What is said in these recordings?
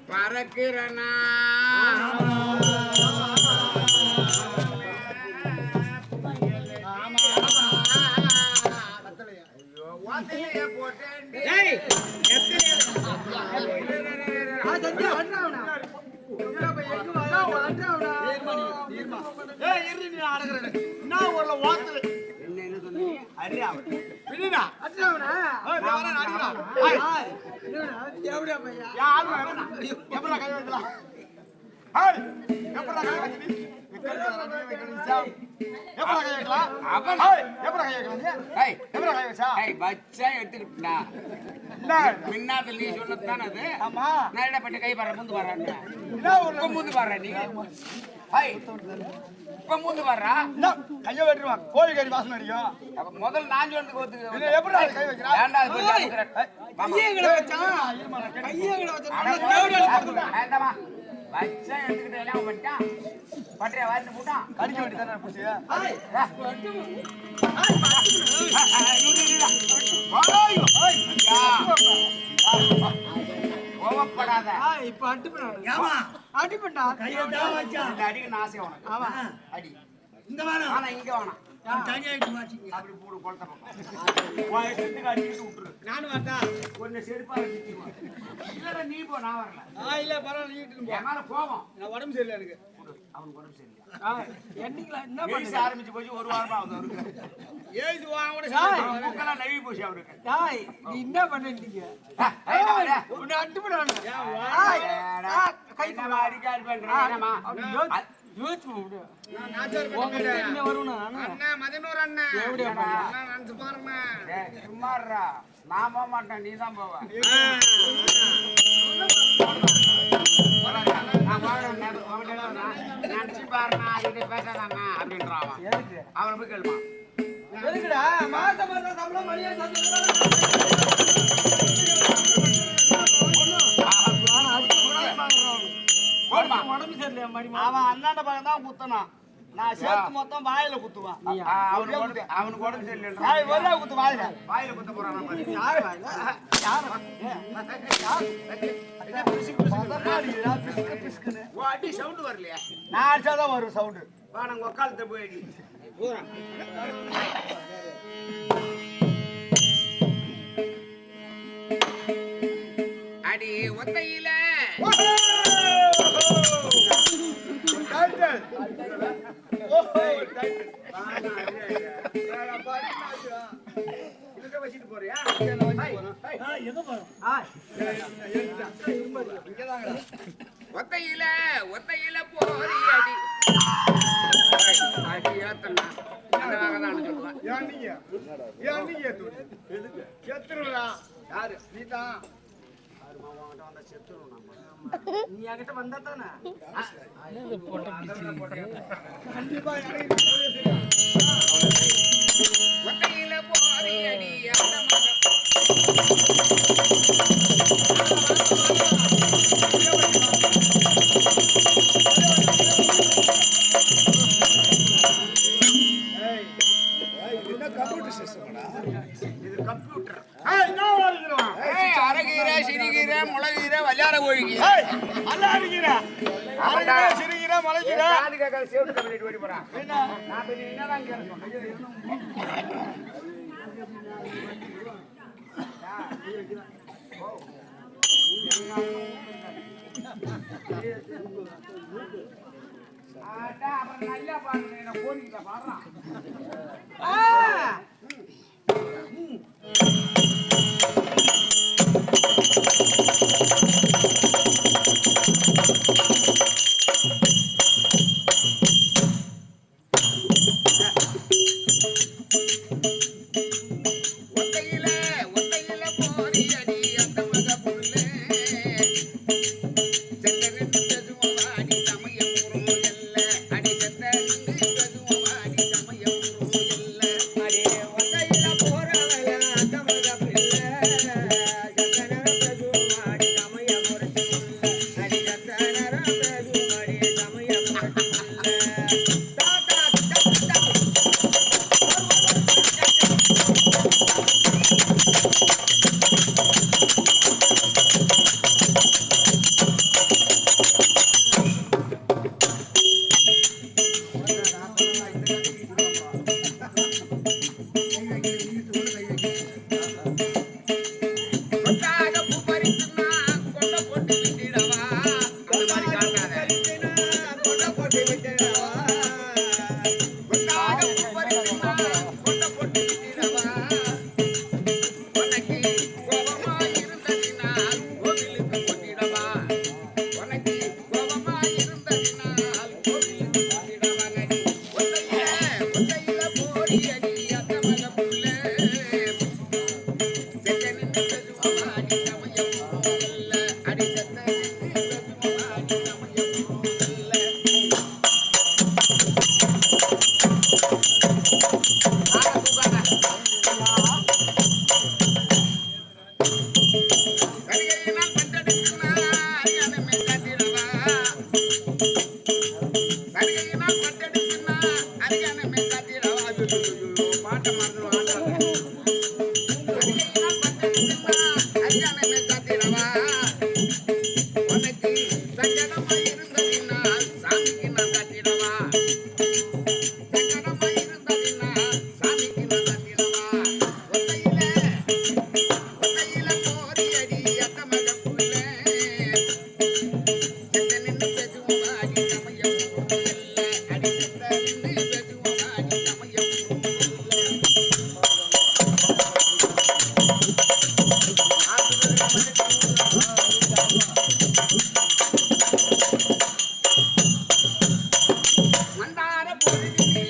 பறக்கிறனா மின்னாத்துல நீ சொன்னதுதான் அது. நேரப்பட்ட கை பாரு முந்து பாரு முந்து பாரு நீ இப்ப முந்து பாடுறா கைய வெட்டுருவான் கோழி கறி வாசனை அடிக்கும். முதல்ல நான் சொன்னதுக்கு எப்படி கை வைக்கிறான் வச்சா எடுத்துக்கிட்டு எல்லாம் பண்ணிட்டான் பட்டைய வாரிட்டு போட்டான் கடிக்க வேண்டி தானே பூச்சி கோவப்படாத இப்ப அடிப்பா அடிக்க ஆசை உனக்கு அடி இந்த வேணாம் ஆனா இங்க வேணாம் அப்படி போடு கொளுத்த பக்கம் அடிக்கிட்டு விட்டுரு நானும் வரட்டா கொஞ்சம் செருப்பா இல்ல நீ போ நான் வரல இல்ல பரவாயில்ல என் மேல கோபம் நான் உடம்பு சரியில்லை எனக்கு அவனுக்கு உடம்பு சரியில்லை என்ன பேச ஆரம்பிச்சு போச்சு ஒரு வாரமா ஆகுது அவருக்கு ஏது வாங்க கூட மூக்கெல்லாம் நழுவி போச்சு அவருக்கு நீ என்ன பண்ணிட்டீங்க உன்னை அட்டுப்படானு கை அடிக்காது பண்றேன் சும்மாறா நான் போக மாட்டேன் நீ தான் போவ நினைச்சு பாருண்ணா அதுகிட்ட பேசாதாண்ணா அப்படின்றான் அவனை போய் கேளுமா எதுக்குடா மாசம் மாசம் சம்பளம் மணியா உடம்பு சரியில்லையா மணி அவன் அண்ணாண்ட பக்கம் தான் குத்தனான். நான் சேர்த்து மொத்தம் வாயில குத்துவான். அவனுக்கு உடம்பு சரியில்லை ஒரே குத்து வாயில குத்த போறான் யாரு வாயில யாரு அடி சவுண்ட் வரலையா நான் அடிச்சாதான் வரும் சவுண்டு. நாங்க உக்காலத்தை போய் அடி அடி ஒத்தையில வச்சுட்டு போறியா ஒத்தையில ஒத்தையில போறி அடி அடி ஏத்தனா அந்த வகைதான் சொல்லுவான் யாரு நீ தான் நீ என்கிட்ட வந்தா தானே ஒத்தையில போறி அடி கம்ப்யூட்டர் அரகீரை சிறுகீரை முளகீரை வல்லார கோழிகீரை சிறுகீரை மலைகீரை ஓடி போறான் என்னதான் அப்புறம் நல்லா பாருங்க போனீங்களா பாடுறான் போற அரியானமே காத்திடவா பாட்ட மறந்துடுவாங்க அரியானமே காத்திடவா உனக்கு சங்கடமா இருந்ததினால் சாமிக்கு நான் காத்திடவா சங்கடமா இருந்ததினால் சாமிக்கு நான் காத்திடவா ஒத்தையில போரி அடி அத்த மக புள்ள செத்த நின்று பேசுவோம் அடி சமய அடி செத்த நின்று பேசுவோம் அடி சமய மந்தார பொழுதிலே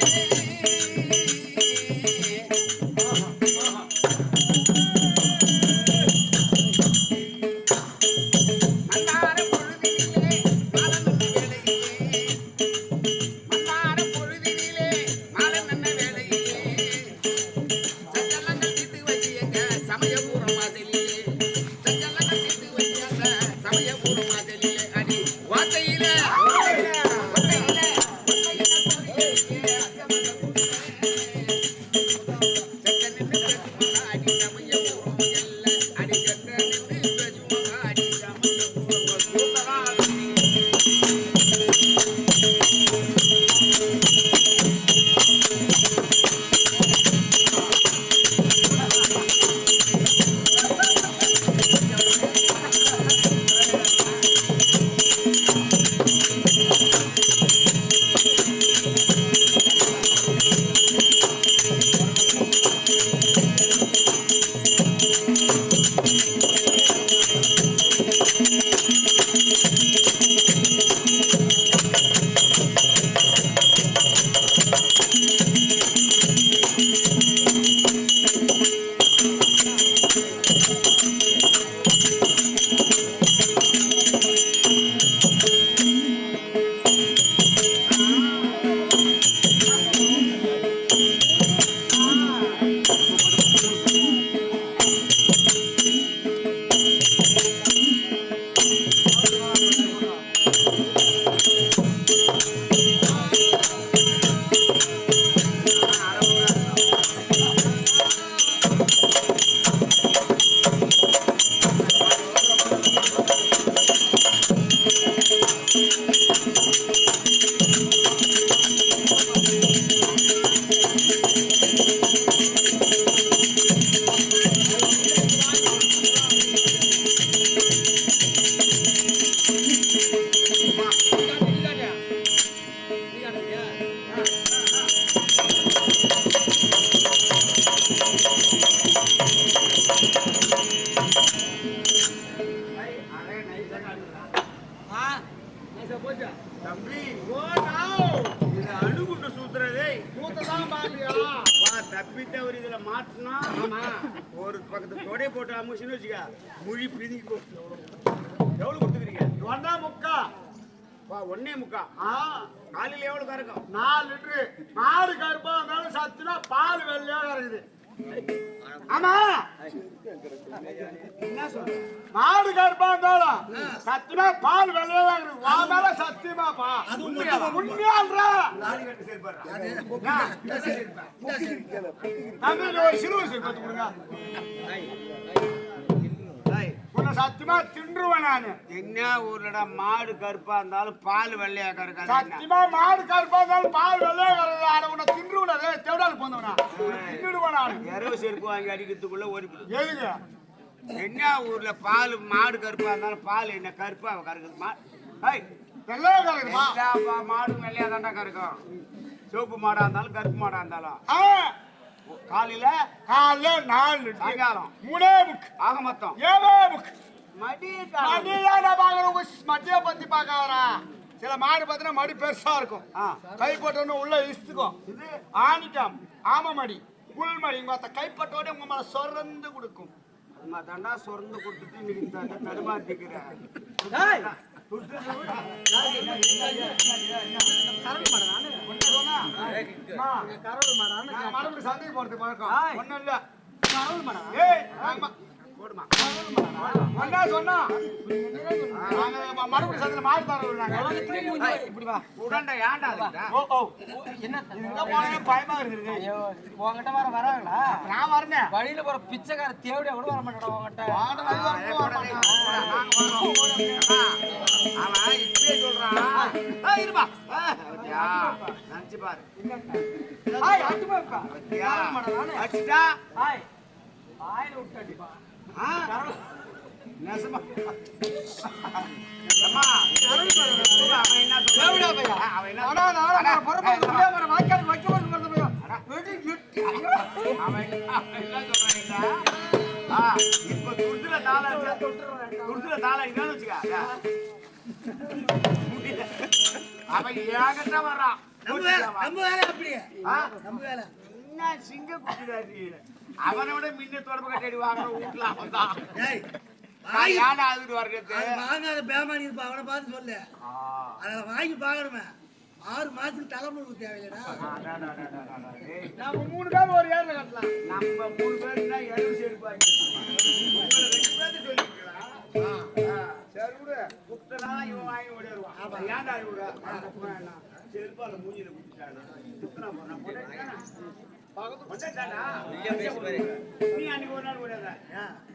மந்தார பொழுதிலே மாலன் வேளையிலே மந்தார பொழுதிலே மாலன் வேளையிலே சஞ்சலங்கள் தீட்டு வச்சியங்க சமயபூரம் வாசலிலே சஞ்சலங்கள் தீட்டு வச்சியங்க சமயபூரம் வாசலிலே அடி வார்த்தையிலே தம்பி இது அணுகுண்டு சூத்துறதே தப்பித்தவர் இதுல மாட்டினா ஒரு பக்கத்து தொடைய போட்டு அமுச்சுன்னு வச்சுக்க மொழி பிதிக்கும் எவ்வளவு கொடுத்துக்கிறீங்க ஒன்னே முக்கா காலையில எவ்வளவு கறக்கும் 4 லிட்டரு மாடு கருப்பா இருந்தாலும் சத்துனா பால் வெள்ளையா இருக்குது. ஆமா என்ன சொல்ற மாடு கருப்பா இருந்தாலும் சத்துனா பால் வெள்ளையா இருக்குது. வாதால சத்தியமாப்பா உண்மையான்றா தம்பி ஒரு சிறுவர் சிறுபத்து கொடுங்க. உன்னை சத்தியமா தின்றுவேன் நானு. என்ன ஊர்லடா மாடு கருப்பா இருந்தாலும் பால் வெள்ளையா கறக்காது. சத்தியமா மாடு கருப்பா இருந்தாலும் பால் வெள்ளையா கறக்குது. ஆனா உன்னை தின்றுவிடாதே தேவடால் போந்தவனா தின்னுடுவேன் நானு. இரவு செருப்பு வாங்கி அடிக்கிறதுக்குள்ள ஓடி எதுங்க என்ன ஊர்ல பால் மாடு கருப்பா இருந்தாலும் பால் என்ன கருப்பா கறக்குது. வெள்ளையா கறக்குதுமா மாடு வெள்ளையா தாண்டா கறக்கும். சிவப்பு மாடா இருந்தாலும் கருப்பு மாடா இருந்தாலும் காலையில 4 சாயங்காலம் 3 புக் ஆக மொத்தம் 7 புக் மடியா மடிய பத்தி பாக்காரா. சில மாடு பார்த்தா மடி பெருசா இருக்கும். கைப்பட்டோன்னு உள்ள இசுக்கும். இது ஆணிக்கம் ஆமமடி புல்மடி பார்த்த கைப்பட்டோட உங்க மேல சொரந்து கொடுக்கும். தண்டா சொரந்து கொடுத்துட்டு இன்னைக்கு தடுமாத்திக்கிறேன். சந்தைக்கு போறது பழக்கம் ஒண்ணும் இல்ல. போடுமா ஒன்னா சொன்னா நாங்க மறுபடியும் சத்துல மாடு தர விடுறாங்க இப்படி வா. உடண்டா ஏன்டா அதுடா ஓ ஓ என்ன இதுக்கு போனே பயமா இருக்குது ஐயோ, உன்கிட்ட வராங்களா? நான் வரேன் வழியில போற பிச்சைக்கார தேவடியா கூட வர மாட்டேடா உன்கிட்ட. வாட வந்து வரணும் அவன் இப்படியே சொல்றான் இருப்பா நினைச்சு பாரு ஹாய், அடிமா இப்ப. பாத்தியா? வர மாட்டேன் நானு. அடிச்சிட்டா ஹாய். வாயில விட்டு அடிப்பா. நெசமா அம்மா அவன் என்ன தேவடியா பையா. அவன் என்ன அடா, நாடா, நான் பொறுப்பாக முடியாம வர வாய்க்கால் வைக்க மாட்டேன் மறந்து போயா. வெடி எட்டி. ஐயோ. அவன் என்ன சொல்றான் இப்ப துருத்துல தாள என்னன்னு வச்சுக்க அவன் ஏகட்ட வர்றான் நம்ம வேலை அப்படியே. நம்ம வேலை. என்ன சிங்க குட்டிடாரு அவனை விட மின்ன தொடர்பு கட்டி வாங்குற வீட்டுல அவன் தான் ஏடா அதுட்டு வர்றது வாங்காத பேமானி இருப்பா அவனை பார்த்து சொல்லு. அதை வாங்கி பார்க்கணுமே. 6 மாசத்துக்கு தலைமுறை தேவையில்லடா. நம்ம 3 பேர் ஒரு ஏர்ல கட்டலாம் நம்ம 3 பேருன்னா 70 செருப்பாங்க உங்களை 2 பேருக்கு சொல்லிருக்கலாம் சரி விடு குப்தனா இவன் வாங்கி ஓடிடுவான் ஏன்டா இவரு செருப்பால மூஞ்சில குடிச்சானா குப்தனா போனா போட்டேன் நீ அன்னைக்கு ஒரு நாள் ஓடாத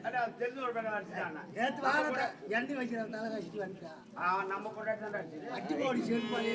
அதான் தெரிஞ்ச ஒரு பேரை அடிச்சுட்டானா நேற்று வாரத்தை எண்ணெய் வைக்கிற தலை கழிச்சிட்டு வந்துட்டான். நம்ம கொண்டாடி தான் அட்டி போடி செருப்பாளி.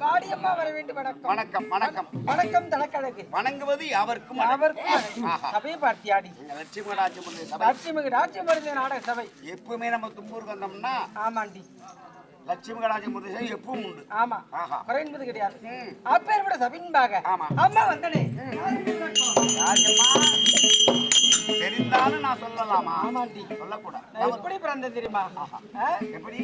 காடியம்மா வர வேண்டும். வணக்கம் வணக்கம் வணக்கம் வணக்கம். தனக்கழகு வணங்குவது அவருக்கும் அவருக்கும் சபையை பார்த்தியாடி லட்சுமி ராஜ்யம் சபை லட்சுமி ராஜ்யம் வருது நாடக சபை எப்பவுமே நம்ம தும்பூருக்கு வந்தோம்னா ஆமாண்டி லட்சுமி கடாட்சி முருகன் எப்பவும் உண்டு. ஆமா ஆஹா. குறை என்பது கிடையாது. அப்பேற்பட சபின்பாக ஆமா. அம்மா வந்தனே ராஜம்மா தெரிந்தாலும் நான் சொல்லலாமா? ஆமாண்டி சொல்லக்கூடாது. நான் எப்படி பிறந்த தெரியுமா? எப்படி?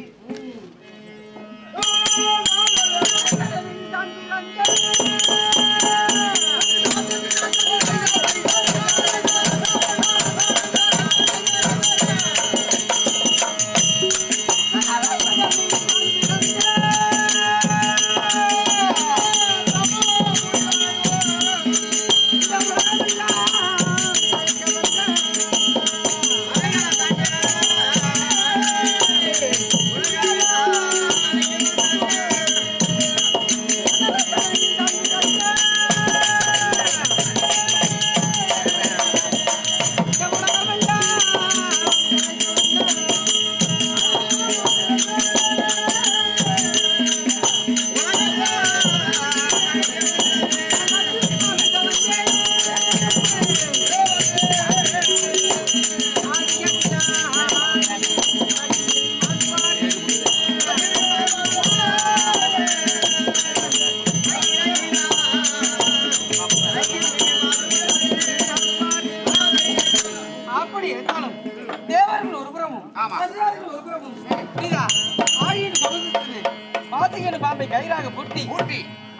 கயிறாக பூட்டி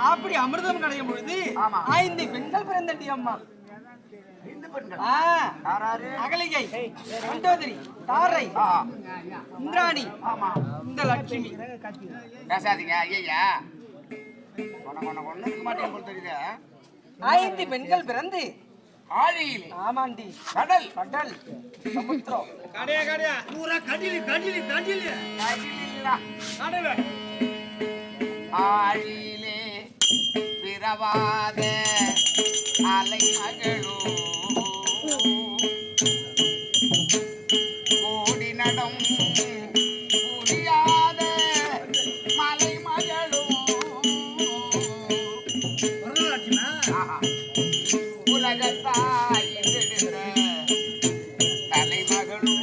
அப்படி அமிர்தம் கடையும் பொழுது 5 பெண்கள் பிறந்தடி அம்மா. 5 பெண்கள்? அகலிகை, மண்டோதரி, தாரை, இந்திராணி, இந்த லட்சுமி. பேசாதீங்க ஐயா. ஒண்ணு இருக்க மாட்டேன் போல தெரியுது. 5 பெண்கள் பிறந்து ஆழியில். ஆமாண்டி. கடல் கடல் சமுத்திரம் கடையா பூரா கடிலி கடிலி கடிலி கடல் ஆழியிலே பிறவாத அலை மகளோ கோடி நடம் புரியாத மலை மகளோ உலகத்தாய் எடுத்த தலைமகளோ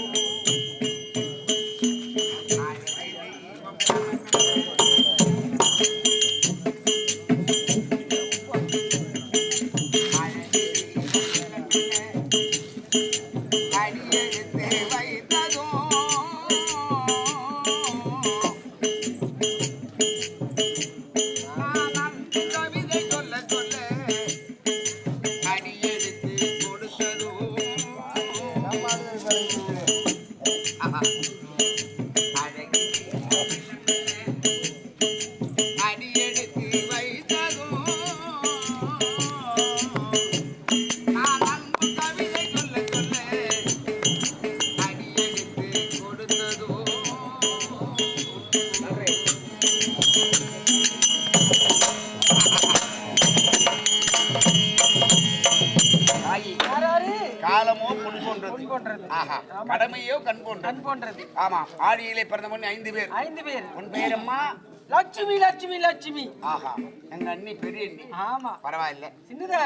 போன்றது. ஆஹா கடமையோ கண் போன்றது. கண் போன்றது. ஆமா ஆடியிலே பிறந்த பொண்ணு 5 பேர். 5 பேர். உன் பேர் அம்மா? லட்சுமி லட்சுமி லட்சுமி. ஆஹா எங்க அண்ணி பெரிய அண்ணி. ஆமா பரவாயில்ல. சின்னதா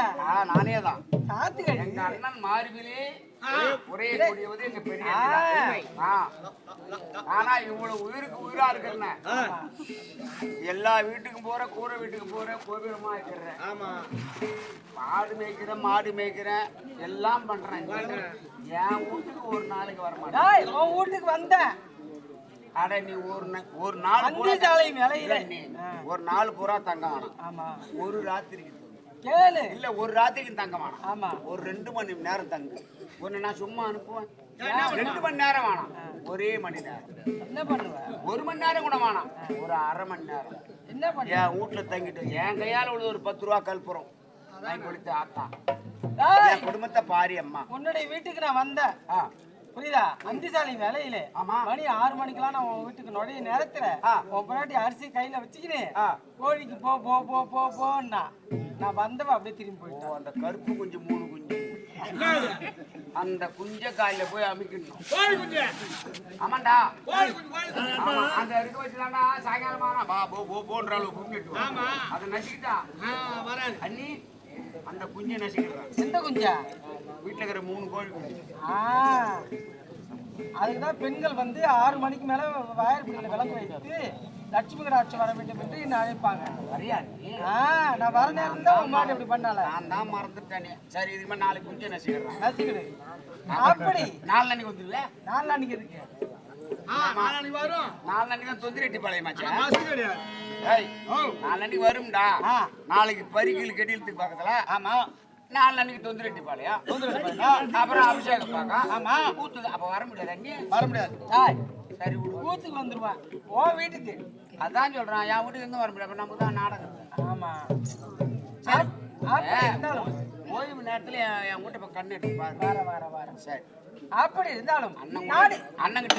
நானே தான். சாத்துகள். எங்க அண்ணன் மார்பிலே ஒரே கூடியவது எங்க பெரிய அண்ணி தான். ஆனா இவ்வளவு உயிருக்கு உயிரா இருக்கிறேன். எல்லா வீட்டுக்கும் போற கூரை வீட்டுக்கு போற கோபுரமா இருக்கிறேன். ஆமா ஆடு மேய்க்கிறேன் மாடு மேய்க்கிறேன் எல்லாம் பண்றேன். என் வீட்டுக்கு ஒரு நாளைக்கு வர மாட்டேன். டேய் உன் வீட்டுக்கு வந்தேன். அட நீ ஒரு நாள் அந்தி சாலை மேலையில நீ ஒரு நாள் பூரா தங்க வேணாம். ஆமா ஒரு ராத்திரிக்கு கேளு. இல்ல ஒரு ராத்திரிக்கு தங்க வேணாம். ஆமா ஒரு 2 மணி நேரம் தங்கு. ஒன்னு நான் சும்மா அனுப்புவேன். 2 மணி நேரம் வேணாம். ஒரே மணி நேரம். என்ன பண்ணுவ? 1 மணி நேரம் கூட வேணாம். ஒரு அரை மணி நேரம் என்ன பண்ண? என் வீட்டுல தங்கிட்டு என் கையால உள்ள ஒரு 10 ரூபா கல்புறம் வாங்கி கொடுத்து ஆத்தா டேய் என் குடும்பத்தை பாரி அம்மா. உன்னுடைய வீட்டுக்கு நான் வந்தேன். ஆ புரியுதா? அந்திசாலி வேலையில ஆமா. மணி 6 மணிக்கெல்லாம் நான் உன் வீட்டுக்கு நுழைய நேரத்துல உன் பொண்டாட்டி அரிசி கையில வச்சுக்கினு கோழிக்கு போ போ போ போ போன்னா நான் வந்தவ அப்படியே திரும்பி போயிட்டேன். அந்த கருப்பு குஞ்சு 3 குஞ்சு அந்த குஞ்ச காயில போய் அமைக்கணும். ஆமாண்டா ஆமா அந்த இருக்க வச்சுதாண்டா சாயங்காலமானா பா போ போ போன்ற அளவு குஞ்சிட்டு அதை நசிக்கிட்டா அண்ணி அந்த குஞ்சை நசிக்கிறான். எந்த குஞ்சா? வீட்டுல இருக்கிற 3 கோழி குஞ்சு. அதுக்குதான் பெண்கள் வந்து 6 மணிக்கு மேல வாயிற்பிடியில விளக்கு வைத்து லட்சுமி கடாட்சி வர வேண்டும் என்று என்ன அழைப்பாங்க. சரியா நீ? நான் வர நேரம் தான் உன் மாட்டு இப்படி பண்ணால. நான் தான் மறந்துட்டேனே. சரி இதுக்கு மேல 4 குஞ்சை நசிக்கிறான். நசிக்கிடு. அப்படி 4 அன்னைக்கு வந்துருவேன். 4 அன்னைக்கு இருக்கு. நாளைக்கு வரும். 4 அன்னைக்கு தான் தொந்திரெட்டி பாளையமாச்சா? மாசு கிடையாது. ஏய் 4 அன்னைக்கு வரும்டா. நாளைக்கு பரிகில் கெடியலுக்கு பக்கத்துல. ஆமா 4 அன்னைக்கு தொந்திரெட்டி பாளையம். அப்புறம் அபிஷேகம் பார்க்க. ஆமா கூத்துது. அப்ப வர முடியாது அண்ணி. வர முடியாது. சரி விடு. கூத்துக்கு வந்துருவான் ஓ வீட்டுக்கு. அதான் சொல்றான் என் வீட்டுக்கு எங்க வர முடியாது. அப்ப நமக்கு தான் நாடகம். ஆமா ஓய்வு நேரத்துல என் வீட்டை இப்ப கண்ணு எடுத்து பாரு. வர வர வர. சரி அப்படி இருந்தாலும் அண்ணன் நாடு அண்ணன் கிட்ட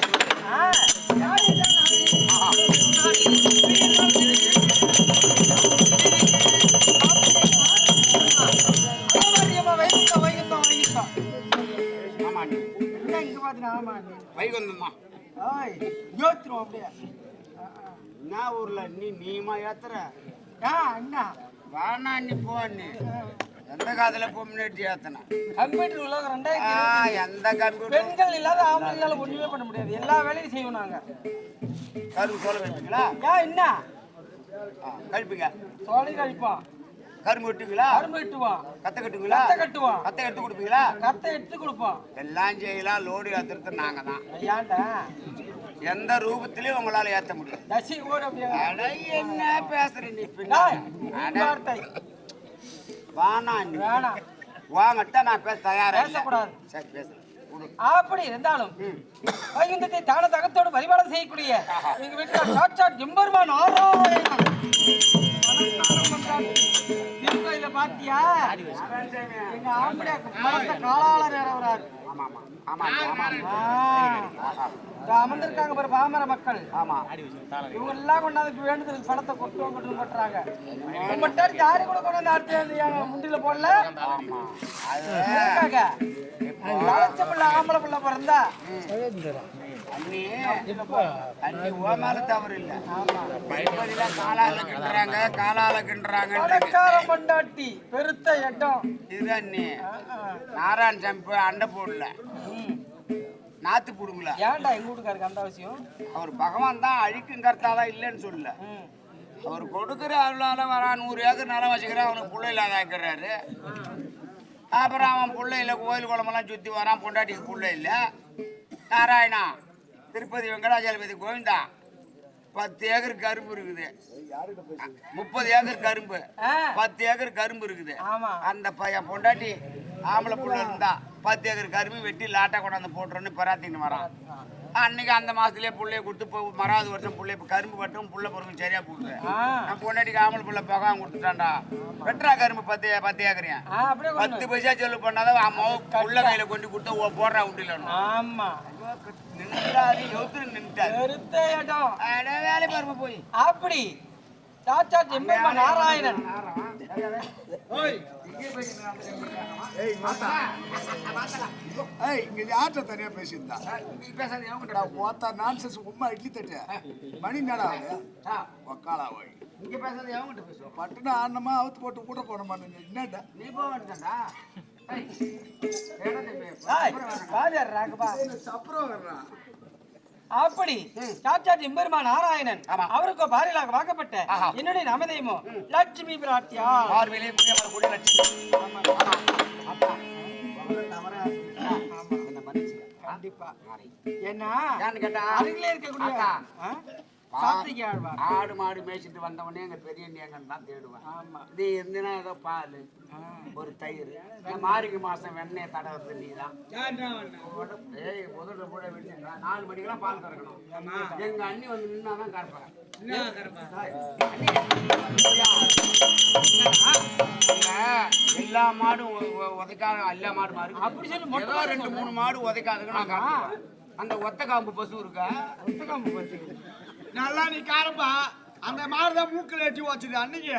ஆமா அண்ணி இங்க பாத்தீங்கன்னா ஆமா வைகுந்தம் தான். யோசிச்சிரும் அப்படியே. என்ன ஊர்ல நீமா ஏத்துற அண்ணா வானா அண்ணி போ அண்ணி. எந்த காதல பொம்மிட்டு ஏத்தன கம்ப்யூட்டர் உலகம் 2000 எந்த கம்ப்யூட்டர் பெண்கள் இல்லாத ஆம்பளைங்களால ஒண்ணுமே பண்ண முடியாது. எல்லா வேலையும் செய்வோம் நாங்க. கரும்பு சோள வைப்பீங்களா? என்ன கழிப்பீங்க? சோழி கழிப்போம். கரும்பு வெட்டுவீங்களா? கரும்பு வெட்டுவோம். கத்தை கட்டுவீங்களா? கத்தை கட்டுவோம். கத்தை எடுத்து கொடுப்பீங்களா? கத்தை எடுத்து கொடுப்போம். எல்லாம் செய்யலாம். லோடு ஏத்துறது நாங்க தான். ஏன்டா எந்த ரூபத்திலயும் உங்களால ஏத்த முடியும். தசி கூட அப்படியே. அட என்ன பேசுற நீ வார்த்தை வானா நீ வேணாம். வாங்கட்டா நான் பேச தயாரா இல்ல. பேசக்கூடாது. சரி பேசுறேன். அப்படி இருந்தாலும் வைகுந்தத்தை தான தகத்தோடு பரிபாலம் செய்யக்கூடிய எங்க வீட்டுல சாட்சாத் எம்பெருமான் நாராயணன் திருக்கோயில பாத்தியா? எங்க ஆம்பளை பார்த்த காலாளர் வராரு. ஆமா ஆமா ஆமா ஆமா அமர்ந்திருக்காங்க பாரு பாமர மக்கள். ஆமா இவங்க எல்லாம் கொண்டாந்து வேண்டுதலுக்கு பணத்தை கொட்டு கொட்டுறாங்க. மட்டும் யாரு கூட கொண்டாந்து அடுத்த முண்டில போடல. ஆம்பளை பிள்ளை பிறந்தா அண்ணி அண்ணி ஓமால தவறு இல்ல. காலால கிண்டுறாங்க காலால கிண்டுறாங்க. கொண்டாட்டி பெருத்த இடம் இது அண்ணி நாராயண சாமி அண்டை போடல நாத்து போடுங்களா? ஏன்டா எங்க வீட்டுக்காருக்கு அந்த அவசியம்? அவர் பகவான் தான் அழிக்கும் கர்த்தாதான் இல்லைன்னு சொல்லல. அவர் கொடுக்குற அருளால வரா 100 ஏக்கர் நிலம் வச்சுக்கிறான். அவனுக்கு பிள்ளை இல்லாத இருக்கிறாரு. அப்புறம் அவன் பிள்ளை இல்லை. கோயில் குளமெல்லாம் சுற்றி வரான். பொண்டாட்டிக்கு பிள்ளை இல்லை. நாராயணா திருப்பதி வெங்கடாஜலபதி கோவிந்தா 10 ஏக்கர் கரும்பு இருக்குது. 30 ஏக்கர் கரும்பு 10 ஏக்கர் கரும்பு இருக்குது. அந்த பையன் பொண்டாட்டி ஆம்பளை புள்ள இருந்தா 10 ஏக்கர் கரும்பு வெட்டி லாட்டா கொண்டாந்து போட்டுறோன்னு பராத்தின்னு வரான். அன்னைக்கு அந்த மாசத்துலயே புள்ளைய கொடுத்து மறாவது வருஷம் புள்ளை கரும்பு கட்டும் புள்ள பொருளும் சரியா போடுது. நான் பொண்டாட்டிக்கு ஆம்பளை புள்ள பகம் கொடுத்துட்டான்டா. வெட்டுறா கரும்பு 10 ஏக்கரையா 10 பைசா செலவு பண்ணாதான் புள்ள கையில கொண்டு கொடுத்து போடுறா உண்டில நின்றாரு நின்றாரு வேலை பாருங்க போய். அப்படி சாட்சாத் எம்பெருமான் நாராயணன். இங்க யார்கிட்ட தனியா பேசியிருந்தா ஓத்தா நான்சென்ஸ் உம்மா இட்லி தட்டு மணி நேரம் ஒக்காலா போய் இங்க பேசுறது எவங்கிட்ட பேசுவோம்? பட்டுன்னு ஆனமா அவுத்து போட்டு கூட போனோமா என்னடா நீ போக வேண்டியதாண்டா. வாதியார் ராகவா. சப்பரம் வர்றான் அப்படி சாட்சாத் எம்பெருமான் நாராயணன் அவருக்கு பாரியலாக வாக்கப்பட்ட என்னுடைய நாமதேயமோ லட்சுமி பிராட்டியா. பார்வையிலே புண்ணியமான கூட கண்டிப்பா. என்ன கேட்டா அருகிலே இருக்கக்கூடிய சாத்திகை ஆழ்வார். ஆடு மாடு மேய்ச்சிட்டு வந்தவனே எங்க பெரிய எங்கன்னு தான் தேடுவேன். ஆமா. நீ இருந்தினா ஏதோ பால் ஒரு தயிர் மார்கழி மாசம் வெண்ணெய் தடவை நீதான். ஏய் முதல்ல கூட வெண்ணா 4 மணிக்கெல்லாம் பால் கறக்கணும். எங்க அண்ணி வந்து நின்னாதான் கறப்பேன். எல்லா மாடும் உதைக்காத எல்லா மாடு மாடு அப்படி சொல்லி ஏதோ 2-3 மாடு உதைக்காதுங்க நான் கறப்பேன். அந்த ஒத்த காம்பு பசு இருக்கா? ஒத்த காம்பு பசு நல்லா நீ காரப்பா. அந்த மாடுதான் மூக்கில் ஏற்றி வச்சுது அன்னைக்கு.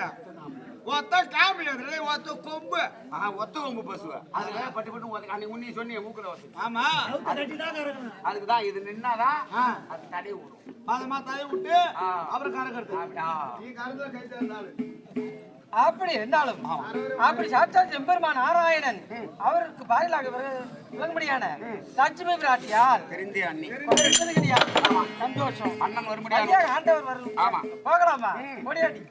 ஒத்த காம்பு எதிரே ஒத்த கொம்பு. ஒத்த கொம்பு பசு அதுல பட்டு பட்டு ஒத்த அன்னைக்கு உன்னி சொன்னீங்க மூக்கில் வச்சு. ஆமா அதுக்குதான் இது நின்னாதான் அது தடை விடும். பதமா தடை விட்டு அப்புறம் கறக்கிறது. நீ கறந்துல கை தந்தாரு அப்படி இருந்தாலும் அப்படி சாட்சாத் எம்பெருமான் நாராயணன் அவருக்கு பாரியலாக விளங்கும்படியான லட்சுமி பிராட்டியார் தெரிந்தே அண்ணி சந்தோஷம். அண்ணன் வரும்படியா ஆண்டவர் வரும். ஆமா போகலாமா? முடியாடி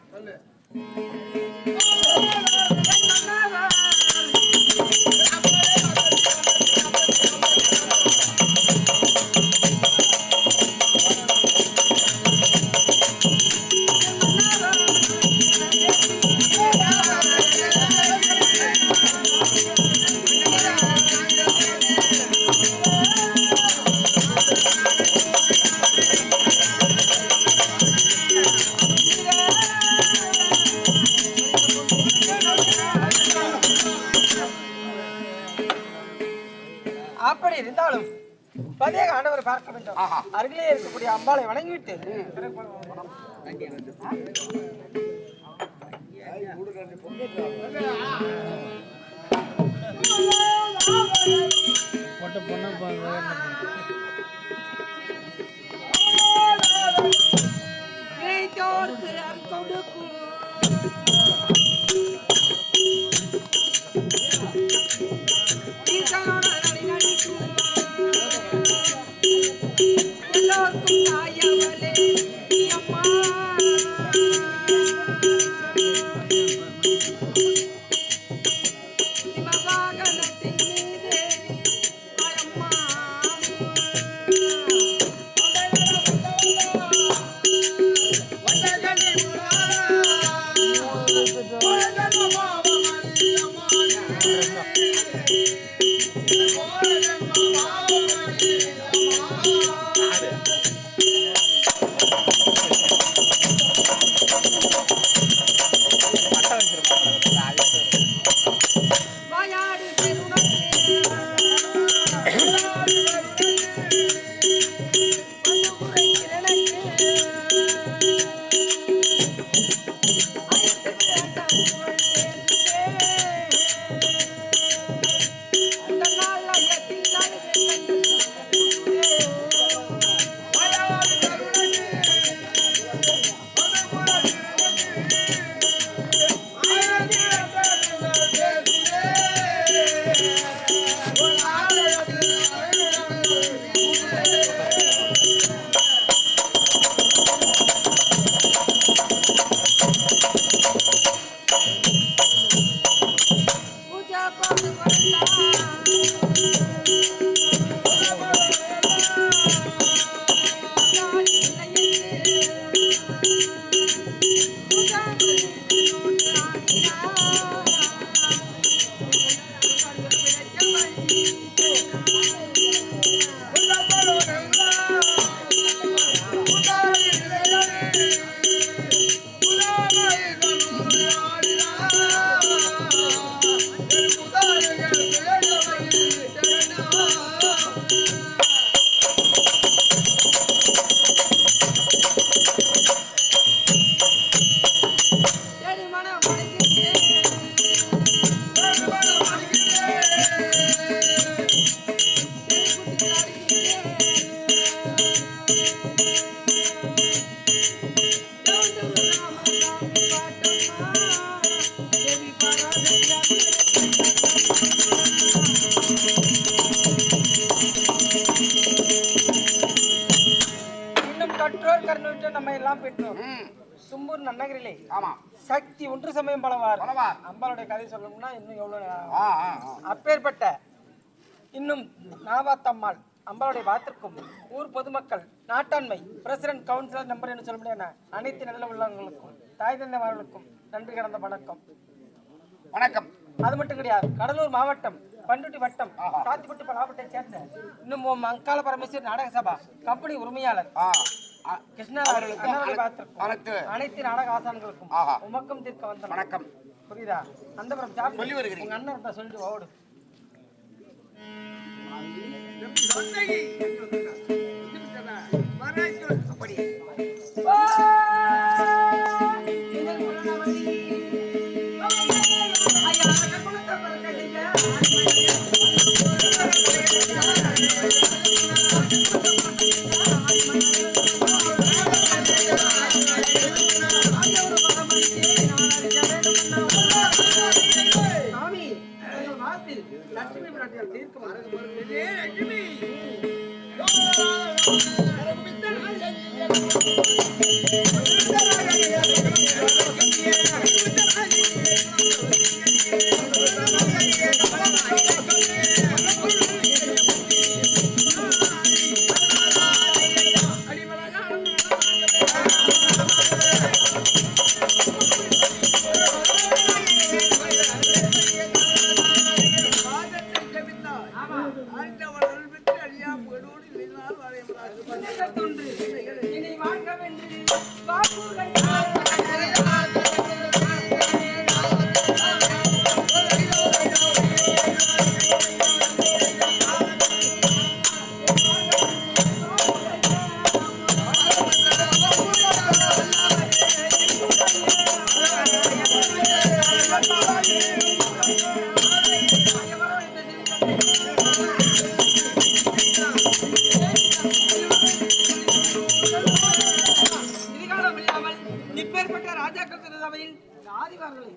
அப்படி இருந்தாலும் பதியாக ஆண்டவர் பார்க்க வேண்டும். அருகிலே இருக்கக்கூடிய அம்பாளை வணங்கிவிட்டு நன்னகரிலே ஆமா சக்தி ஒன்று சமயம் பலவார் பலவார். அம்பாளுடைய கதை சொல்லணும்னா இன்னும் எவ்வளவு நேரம் ஆ ஆகும்? ஆ ஆ அப்பேற்பட்ட இன்னும் நாவாத்தம்மாள் அம்பாளுடைய வாத்திற்கும் ஊர் பொதுமக்கள் நாட்டாண்மை பிரசிடன்ட் கவுன்சிலர் நம்பர் என்று சொல்ல முடியாது அனைத்து நல்ல உள்ளவங்களுக்கும் தாய் தந்தைமார்களுக்கும் நன்றி கடந்த வணக்கம். வணக்கம். அது மட்டும் கிடையாது, கடலூர் மாவட்டம் பண்ருட்டி வட்டம் சாத்திப்பட்டு பலாவட்டை சேர்ந்த இன்னும் அங்காள பரமேஸ்வரி நாடக சபா கம்பெனி உரிமையாளர் கிருஷ்ணா அனைத்து நாடக ஆசான்களுக்கும் உமக்கம் தீர்க்க வந்த வணக்கம். புரியுதா? அந்த சொல்லி வருகிறேன். உங்க அண்ணன் சொல்லிட்டு ஓடு. லட்சுமி பிராட்டியால் தீர்க்க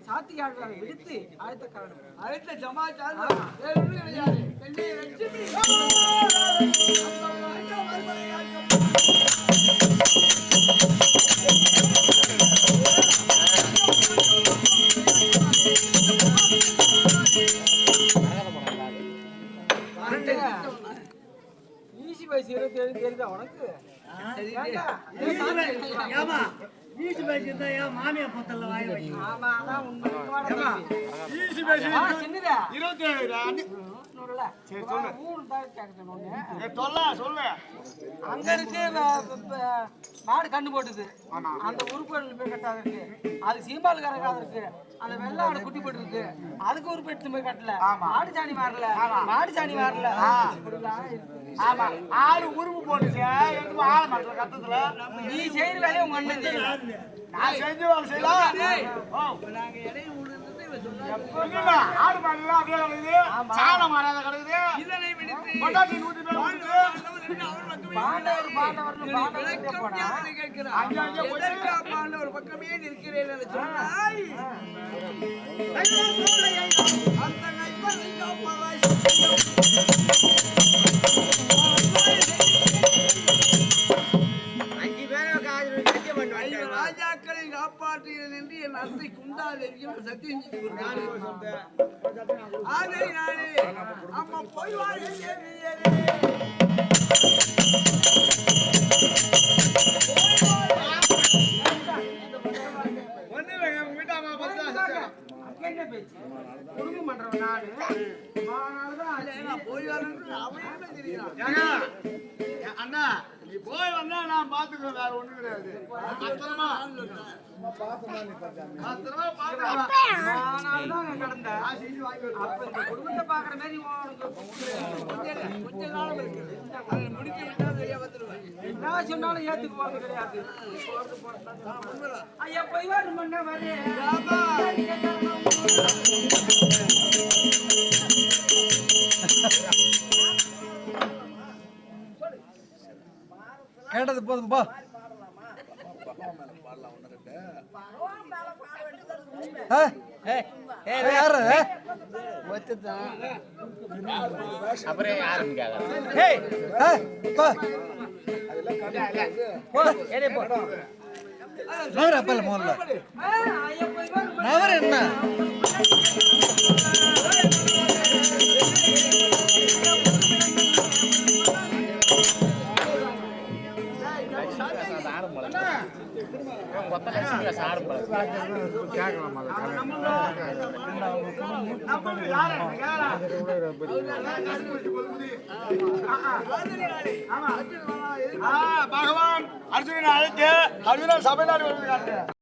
சாத்தியாளர்களை விடுத்து அழைத்த காரணம் அழைத்த ஜமாச்சார் ஈசி வயசு 27 தெரியுதா உனக்கு? ஈசி பேசி தான் ஏன் மாமியா பொத்தல்ல வாய் வை. ஆமா அதான் உண்மை. ஈசி பேசி சின்னதா 27 நூறுல சரி சொல்லு. ஊர் தான் கேக்குறேன் ஒண்ணு. சொல்லு. அங்க இருக்கு மாடு கண்ணு போட்டுது. அந்த உறுப்புகள் போய் கட்டாத இருக்கு. அது சீம்பாலுக்காரங்க இருக்கு. அந்த வெள்ளை ஆடு குட்டி போட்டு இருக்கு. அதுக்கு உறுப்பு எடுத்து போய் கட்டல. மாடு சாணி மாறல. மாடு சாணி மாறல. ஆமா ஆறு உருவு போட்டுச்சு. எதுவும் ஆள மாட்டல கட்டத்துல. நீ செய்யற வேலையை உங்க அண்ணன் செய்யலாம். நான் செஞ்சு வேலை செய்யலாம். நாங்க இலைய உடுறது இவ சொன்னா எப்படின்னா ஆடு மாடலாம் அப்படியே கிடக்குது. சாண மாறாத கிடக்குது. இதனை விடுத்து பொட்டாட்டி 100 பேர் வந்து பாண்டவர் போனா ஒரு பக்கமே நிற்கிறேன் சொன்னாய். ராஜாக்களை காப்பாற்றுகிறேன் என்று என் அத்தை குண்டால் இருக்கிற சத்தியம் நானே அம்மா போய் என்ன பேச்சு குடும்பம் பண்றவன் நானு போய் வரேன் அவனே தெரியும். அண்ணா நீ போய் வந்தா நான் பாத்துக்குவேன். வேற ஒண்ணும் கிடையாது. பத்திரமா கடந்த அப்ப இந்த குடும்பத்தை பாக்குற மாதிரி கொஞ்ச நாள் இருக்கு. அதை முடிக்க விட்டா சரியா வந்துருவேன். என்ன சொன்னாலும் ஏத்துக்கு போறது கிடையாது. ஐயா போய் வரும் பண்ண வரே கேட்டது போதும் போ. யாரு அப்புறம் ஆரம்பிக்காத நவர அப்பல முதல்ல நவர என்ன కొత్త లక్ష్మిగా సాడు பகவான் அர்ஜுனன் அழைத்து அர்ஜுனன் சபைநாடு